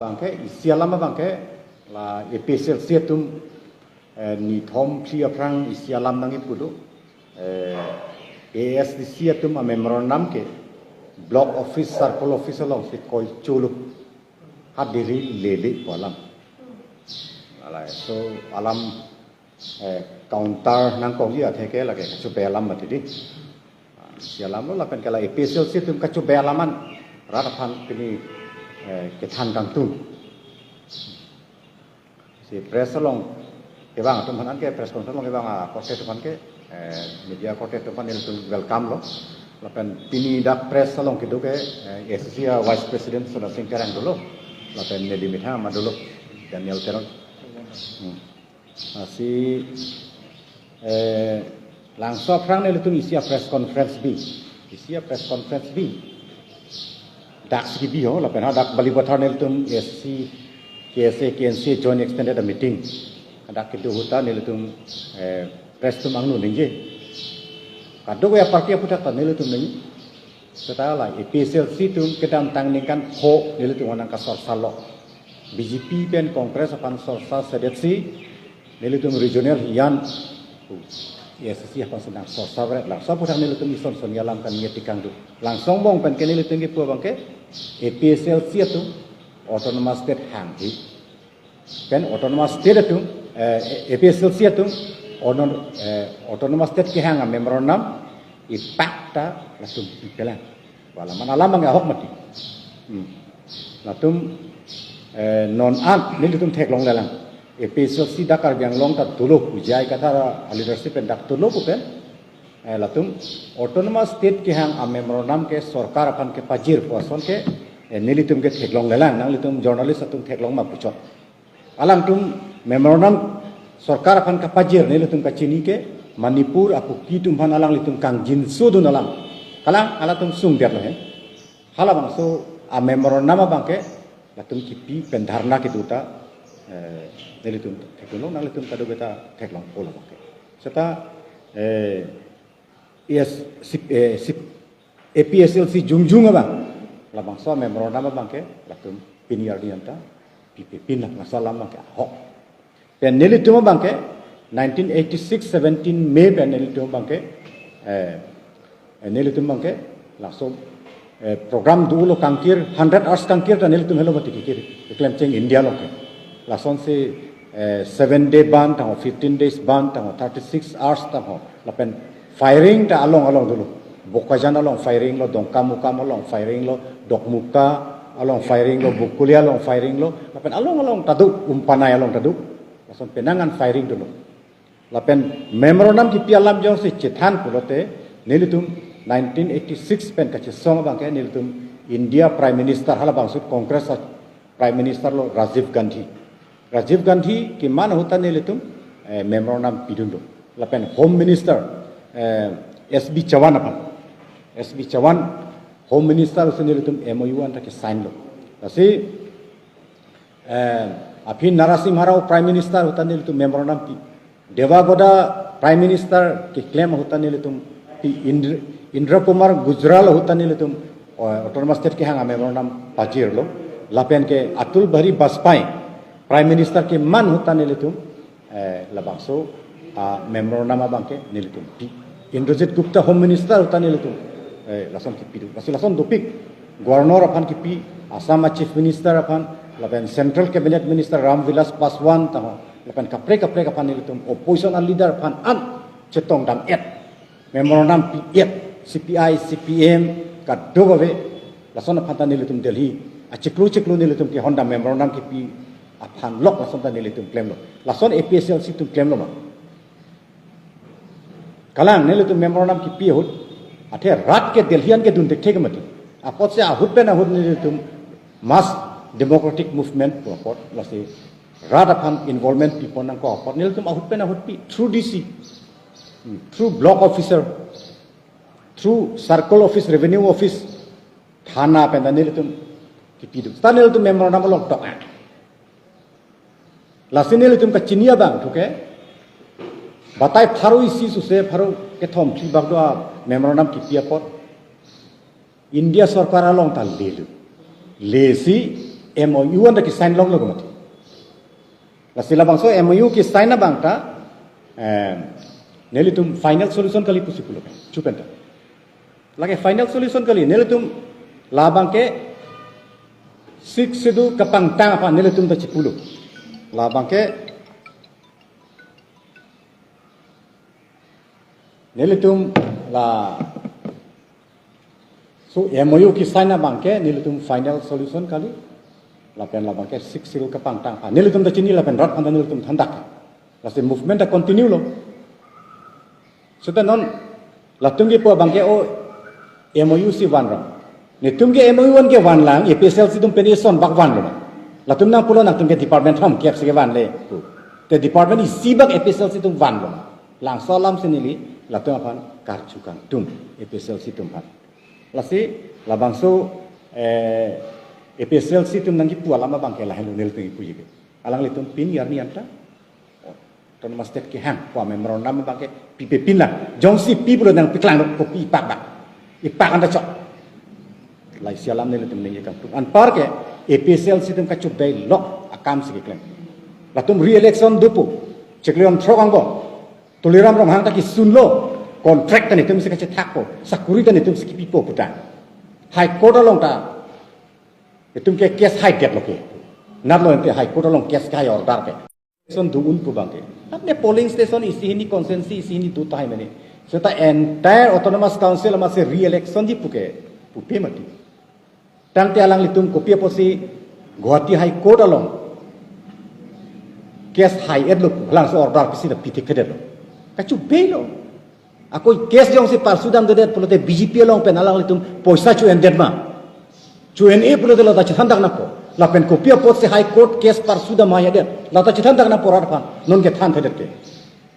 Bangke isialama bangke la epesel setum ni thom pria prang isialam nangi pudu AS di setum a memorandum ke block office circle office along sit koi chulu hadiri lele polam ala so alam counter nang kong dia theke lage kachupe alam matidi sialam lo lapen kala epesel setum kachupe alaman ratapan kini ketan kantun si press along kebang tu manan ke press conference kebang kote tu ke media kote tu itu welcome lo lapen pini dak press along kidu ke Asia vice president sudah singkarang dulu lapen nedi mitha madulu Daniel Teron masih langsung perang itu Asia press conference B dak sibi ho lapen dak bali bathar nel tum SC KSA KNC joint extended meeting dak kitu huta nel tum press tum angnu ninge kado ya parti puta ta nel tum ninge setala EPSLC tum kedam tangningan ho nel tum wanang kasor salo BJP pen kongres apan sorsa sedeksi nel tum regional yan SC apa sedang sorsa berat langsung puta nel tum ison son yalam kan ngetikang du langsung bong pen kenel tum ge pu bangke APSLC itu autonomous state hangi kan autonomous state itu APSLC itu autonomous state ke hanga memorandum ipakta langsung dipelan wala man alam ang ahok mati latum non an nilitum thek long lalang APSLC dakar biang long ta tuluk ujai kata leadership dak tuluk pen latum autonomous state ke hang memorandum ke sarkar apan ke pajir poson ke nilitum ke theklong lelang nang litum journalist atum theklong ma puchot alang tum memorandum sarkar apan ke pajir nilitum ke chini ke manipur apu kitum han alang litum kang jinsu dun alang kalang alatum sung der lo he hala bang so a memorandum bang ke latum kipi pendharna ke duta nilitum theklong nang litum kadu beta theklong pola bang ke serta yes APSLC jungjung abang labang so memorandum abang ke lakum piniar dianta PPP nak masalah abang ke hok pen nelitum abang ke 1986 17 Mei pen nelitum abang ke nelitum abang ke langsung program dulu kangkir 100 hours kangkir dan nelitum hello mati kikir klaim ceng India lo ke langsung se 7 day ban tang 15 days ban tang 36 hours tang lapen firing ta along dulu bokajan along firing lo dongkam along firing lo dokmuka along firing lo bukuli along firing lo lapen along tadu umpanai along tadu langsung penangan firing dulu lapen memorandum ki pialam jong se cethan pulote nilitum 1986 pen kache song bang ke nilitum India prime minister hala bangsut congress prime minister lo Rajiv Gandhi ki man huta nilitum memorandum pidundo lapen home minister SB Chawan home minister usunilutum MOU anta ke sign lo asi aphin Narasimha Rao prime minister hutanilutum memorandum pi Devagoda prime minister ke claim hutanilutum pi Indra Kumar Gujral hutanilutum autonomous state ke hanga memorandum pajir lo lapen ke Atul Bihari Vajpayee prime minister ke man hutanilutum labangso memorandum abang ke nilitum pi Indrajit Gupta home minister utan nilitum lason kipi lason dopik governor apan kipi Assam chief minister apan lapen central cabinet minister Ramvilas Paswan taho lapen kapre apan nilitum opposition leader apan an cetong dam memorandum pi CPI CPM kadogawe lason apan tan nilitum Delhi ciklu nilitum ki Honda memorandum kipi apan lok lason tan nilitum claim lo lason APSLC tum claim lo ma kalang nele tu memorandum ki pihut athe rat ke delhian ke dun dekhe ke mati apot se ahut pe na hut nele tu mass democratic movement apot lasi rat apan involvement people nang ko apot nele tu ahut pe na hut pi through DC through block officer through circle office revenue office thana pe na nele tu ki pidu sta nele tu memorandum lok tok lasi nele tu ka chinia bang thuke batai pharu isi suse pharu ke thom thi bagdoa memorandum ki piapot India sarkar along ta lesi MOU anda ki sign long lo mati la sila bangso MOU ki sign na bangta neli tum final solution kali pusi pulo chupenta lagi final solution kali neli tum la bangke sik sedu kapang tang apa neli tum ta cipulo la bangke neli tum la so MOU ki sign na bangke neli tum final solution kali lapen la bangke sik sedu kapang tang apa neli tum ta cini lapen rat anda neli tum thandak la se movement ta continue lo sudah non latung ke po bangke o MOU si wan ram ne tum ke MOU wan ke wan lang EPSL si tum penison bak wan lo latum nang pulo nang tum ke department ham kep se wan le te department si bak EPSL si tum wan lo lang salam senili latung apan karjukan tum EPSL si tum pan lasi labangso EPSL si tum nang ki pu alama bangke lah lo nel tung ipu yibe alang le tum pin yar ni anta ton mastet ki hang kwa memorandum bangke pipe pinla jongsi people nang piklang ko pi pak bak ipak anda cok lai sialam ne letum ne kam an par ke EPSL situm ka chup dai lok akam si klem latum re-election dupu chekleon throkang bo tuliram ram hang ta ki sunlo contract ne tum se ka thakpo sakuri ta ne tum se ki pipo puta high court along ta tum ke case high det loke nat lo ente high court along case ka order ke son dugun pu bangke apne polling station isi hini consensus isi hini du tai mane so ta entire autonomous council ama se re-election di puke pupe mati tang te alang litum kopia posi Guwahati high court along case high ed lo lang so order pisi da piti kede lo kachu belo ako case jong se parsudam de pulote BJP along pen alang litum poisa chu ended ma chu NA pulote lo ta chandak na ko lapen kopia pot se high court case parsuda maya der lata chitan tak na porat pan non ke than thedet ke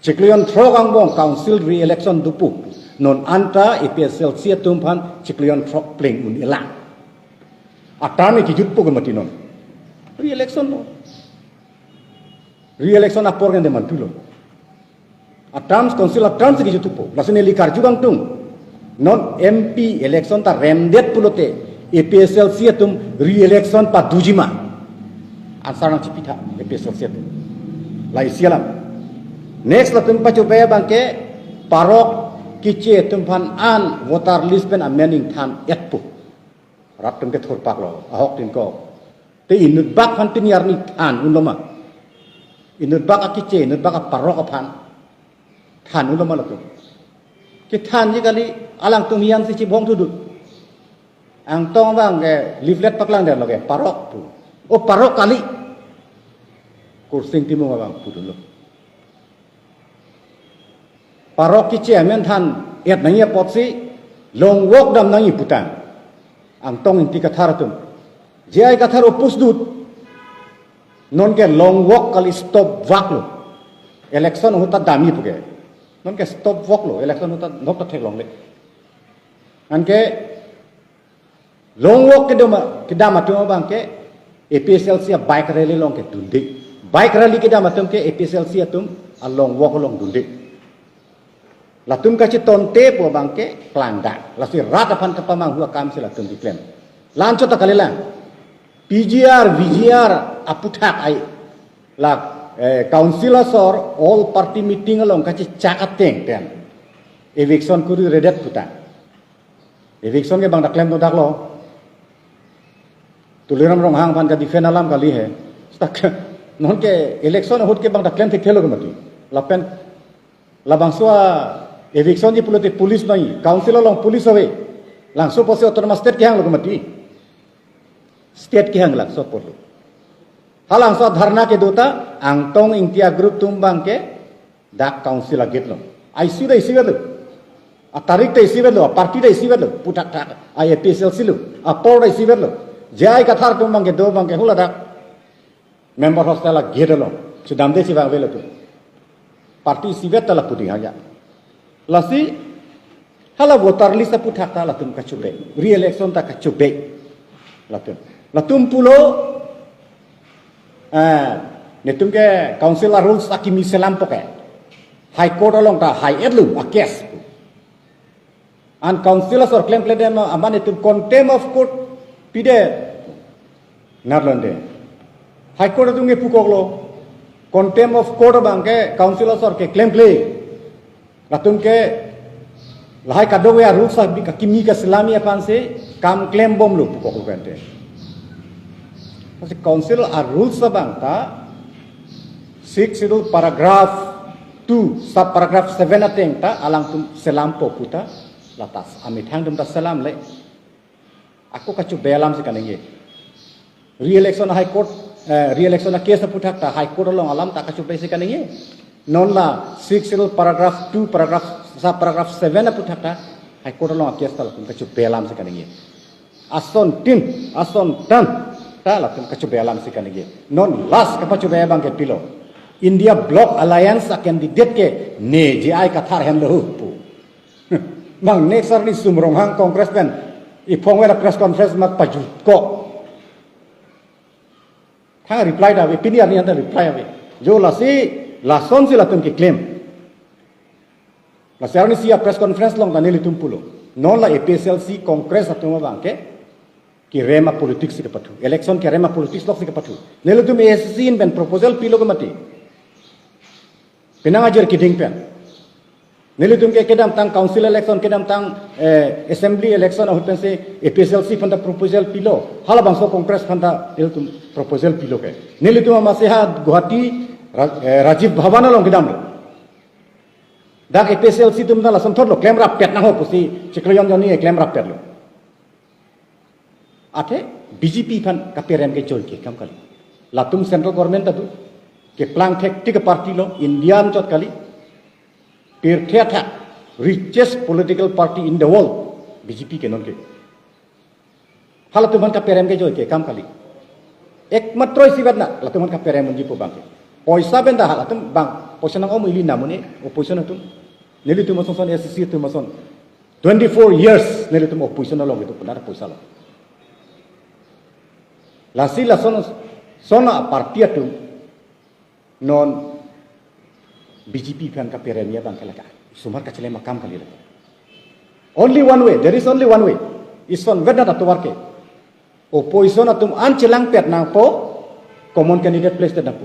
chiklion throgang bong council re-election dupu non anta EPSL sia tum pan chiklion throk pling un ila atami ki jutpo ko mati non re-election no re-election apor gen de mantulo atams council of terms ki jutupo lasune likar jugang tung non MP election ta rendet pulote EPSL sia tum re-election pa dujima ansarang cipita EPSL sia tum lai sialam next la tum pacu baya bangke parok kice tum pan an voter list pen amending than etpu rat tum ke thor pak lo ahok tin ko te inut bak pan tin yar ni than unloma inut bak kice inut bak parok pan than unloma la tum ke than ji kali alang tum yang si cibong tudut ang tong bang ke leaflet paklang der loge parok tu o parok kali kursing timu bang pudun lo parok ki chairman than et nang ye potsi long walk dam nang iputan ang tong inti kathar tum jai kathar opus dut non ke long walk kali stop walk lo election hota dami puge non ke stop walk lo election hota nokta thek long le an ke long walk ke dama tu bang ke EPSL sia bike rally long ke dundi bike rally ke dama tum ke EPSL sia tum a long walk long dundi latum ka chi tonte po bang ke klangda la si rat apan ka pamang hua kam sila tum diklem lancho ta kalelang PGR VGR aputhak ai la councilors or all party meeting along ka chi chakateng ten eviction kuri redet puta eviction ke bang da klem no dak lo tuliram rong hang pan ka difen alam kali he stak non ke election hot ke bang da claim thelo ke mati lapen labang soa eviction di pulote police nai council long police howe langso pose autonomous state ke hang lo mati state ke hang lang so polo halang so dharna ke dota angtong intia group tumbang ke dak council agit lo IC da IC lo a tarik da IC lo a party da IC lo putak tak a EPSL silu a por da IC lo jai kathar tumbang ke do bang ke hula dak member hostel la gedelo chudam de siwa velo tu party sivet la puti haja lasi hala voter list pu thakta la tum kachube re-election ta kachube la tum pulo netum ke council rules akimi selam poke high court along ta high edlu a case and councilors or claim them aman netum contempt of court pide Narlande. High Court tu nge pukoglo. Contempt of court bang ke councilors or ke claim play. Latung ke lahai kadowe ya rules sah bika kimi ka selami apan se kam claim bom lu pukoglo kante. Kasi council a rules sah bang ta 6 schedule paragraph 2 sub paragraph 7 ateng ta alang tum selam po puta latas amit hang dum ta selam le. Aku kacu belam si kanenge. Re-election high court re-election na case na putak ta high court long alam ta kacu be si kanenge. Non la 6 schedule paragraph 2 paragraph sub paragraph 7 na putak ta high court long case ta tum kacu belam si kanenge. Ason tan ta la tum kacu belam si kanenge. Non last kacu be bang ke pilo. India Bloc Alliance a candidate ke ne JI kathar hen lo pu. Mang next ni sumrong hang congressman ipong wala press conference mat pajut ko. Thang reply da we pini ani anda reply ave. Jo la son si la tum ke claim. La sarni si press conference long da neli tum pulo. Non la EPSLC congress atum bang ke ki rema politics ke patu. Election ke rema politics lok ke patu. Neli tum ASC in ben proposal pilo ke mati. Pinang ajar kiding pen. Nelitum ke kedam tang council election kedam tang assembly election ahut pen se EPSLC panda proposal pilo. Hala bangso congress panda nelitum proposal pilo ke. Nelitum maseha Guwahati Rajiv Bhavan long kedam lo. Dak EPSLC tum na lason thot lo claim rap pet na ho pusi chikloyon joni claim rap pet lo. Ate BJP pan kaperem ke chol ke kam kali. Latum central government adu ke plan tactic party lo Indian chot kali. Pirtheta richest political party in the world BJP ke non ke hala tuman ka perem ke joy ke kam kali ekmatro sibat na la tuman ka perem munji po bang ke poisa benda hala tum bang poisa nang om ili namune opposition tum neli tum son SCC tum son 24 years neli tum opposition long itu benar poisa lo la si la sona party tum non BJP kan ka peremia bang kalaka sumar ka chele makam kali only one way there is only one way is on whether that to work opposition atum an chelang pet nang po common candidate place ta po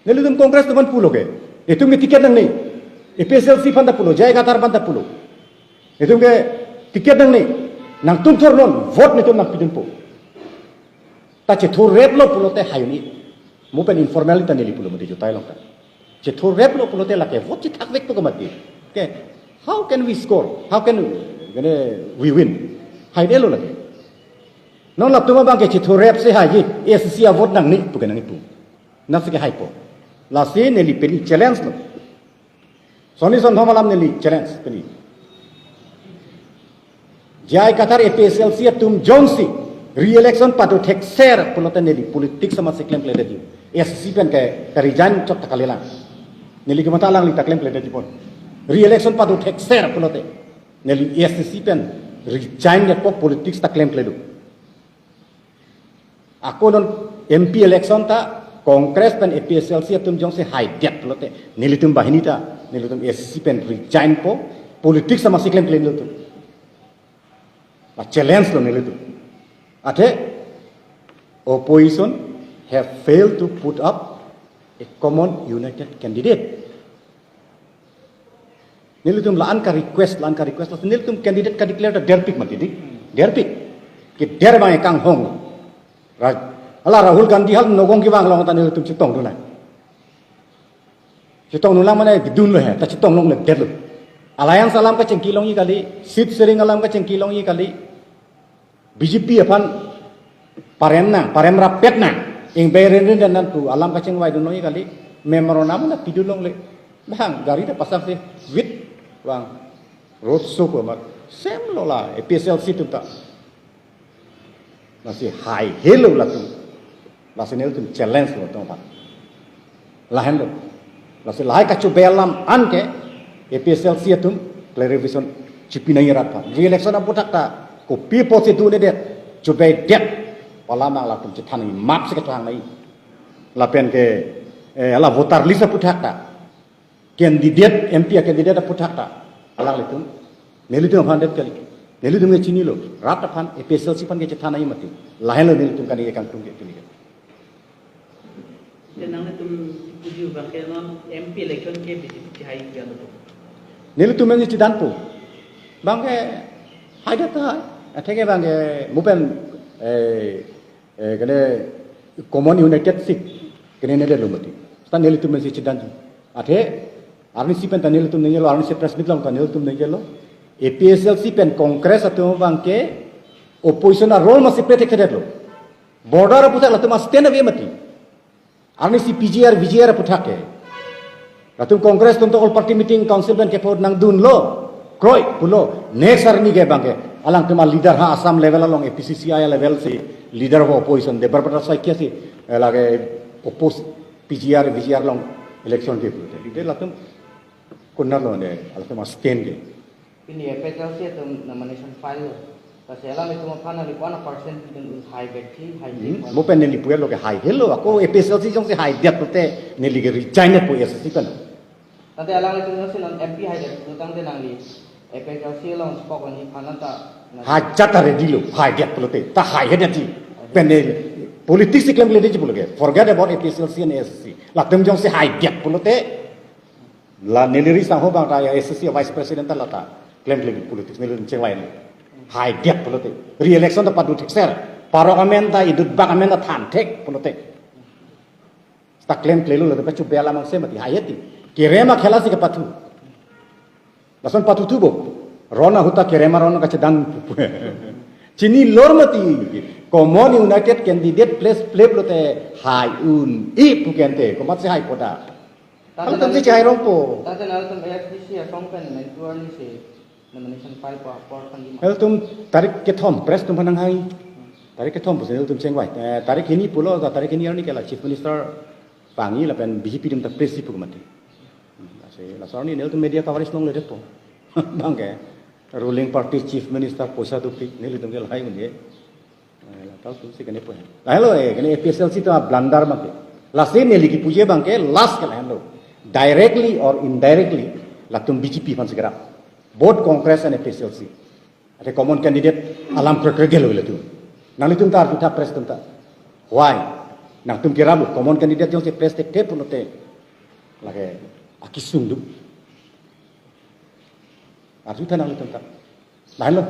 nelidum congress tuman pulo ke etum ke tiket nang nei EPSLC fanda pulo jai gatar banda pulo etum ke tiket nang nei nang tum thor non vote netum nang pidun po ta che thor rep lo pulo te hayuni mo pen informality neli pulo mo de jotai long ta Cetur rep lo pulote lake vote citak vek to kamati. Okay, how can we score? How can we win? Hai delo lake. Non la tuma bang ke cetur rep se hai SCC vote nang ni bukan nang ipu. Nafsi ke hai po. La se neli peli challenge lo. Soni son homalam neli challenge peli. Jai Qatar EPSLC tum Jonsi re-election patu tek ser pulote neli politik sama seklem play dedi. SCC pen ke resign chot takalelang. Neli kemata lang li taklem play pon re-election patu tek ser pulote neli SCC pen resign net po politics taklem play do ako non MP election ta Congress pen EPSLC tum jong se high debt pulote neli tum bahini ta neli tum SCC pen resign po politics sama seklem play do a challenge lo neli tum ate opposition have failed to put up a common united candidate. Nilitum laan ka request la nilitum candidate ka declare derpik mati di derpik ki der bang kang hong ala Rahul Gandhi hal nogong ki bang long ta nilitum chitong duna chitong nula mane gidun lo he ta chitong long le der lo alliance alam ka chengki long yi kali sit sering alam ka chengki long yi kali BJP apan parem rapet na ing bayren dan nantu alam kacang wai dunoi kali memorandum na pidulong le bang gari da pasang se wit wang road show ko mat sem lola EPSLC tu ta masih high hello la tu masih nel tu challenge lo tu pa lahen lo masih lai kacu belam an ke EPSLC tu clarification cipinai rat pa re-election abu tak ta ko people se tu ne det cubai det Palamang la tum citani map se ketang nai la pen ke ala votar list puthak ta candidate MP candidate puthak ta ala litum nelitum handet kali nelitum ne chini lo rat pan EPSLC pan ke citana mati lahen lo nelitum kan ye kan tum ke tenang itu tujuh bangkai non MP election ke BJP hai kian tu. Nilu tu mengi cidan pu. Bangke hai data. Athege bangke mupen kene common united sik kene ne de lumati. Stan nilu tu mengi cidan tu. Athe arni si pen tanil tu nengelo arni si press meet long tanil tu nengelo. APSLC pen kongres atau bangke opposition a role masih protected lo. Border putak lalu mas stand away mati. Arni si PGR VGR putake. Lalu kongres untuk all party meeting council pen kepod nang dun lo. Kroi pulo next arni ke bangke. Alang tema leader ha Assam level along APCCI level si leader of opposition. De berapa saya kia si lagi oppose PGR VGR long election ke pulo. Jadi lalu kunar lo ne. Lalu mas stand ke. Ini PKC itu nomination file. Kasi alam itu mapana ni 1% din high betty high. Mo pen ni puelo ke high hello ako APSLC jong si high diat putte ni lige resign po SSC kan. Nanti alam itu nasi non MP high det utang din ang ni PKC long spok ni panata. Hajat are dilo high diat putte ta high head ji. Pen politics claim le ji puloge. Forget about APSLC and SSC. La tum jong si high diat putte la neleri sang ho bang ta SSC vice president ta lata claim politics ni ceng lain. High gap politik. Re-election dapat duduk ser. Parlemen ta idut bang amen ta thantek politik. Sta claim klelu la dapat coba lamang se mati hayati. Kirema khela si ke patu. Lason patu tu bo. Rona huta kirema rona ka cedan. Cini lor mati. Common United candidate place play plote high un i pukente. Komat se high poda. Kalau tu si cahai rompo. Tadi nal tu AFDC ya songpen mentor ni si nomination file por kan di. Kalau tum tarik ketom press tum panang hai. Tarik ketom pun tum cengwai. Tarik ini pulo tarik ini ni kala chief minister pangi la pen BJP tum tak press ipu mati. Lase lasar ni nel tum media coverage long le depo. Bang ke ruling party chief minister posa tu pik nel tum ke lai unye. La tahu tu si kene po. Hello kene APSLC tu blunder mak. Lase nel ki puje bang ke last kala hello. Directly or indirectly la tum BJP pan segera. Both Congress and APSLC. Ada common candidate alam kerja lo itu. Nang itu tar kita press tenta. Why? Nang tum kira lo common candidate yang se press te pun te. Lagi akisung tu. Arju tanang itu tenta. Lain lo.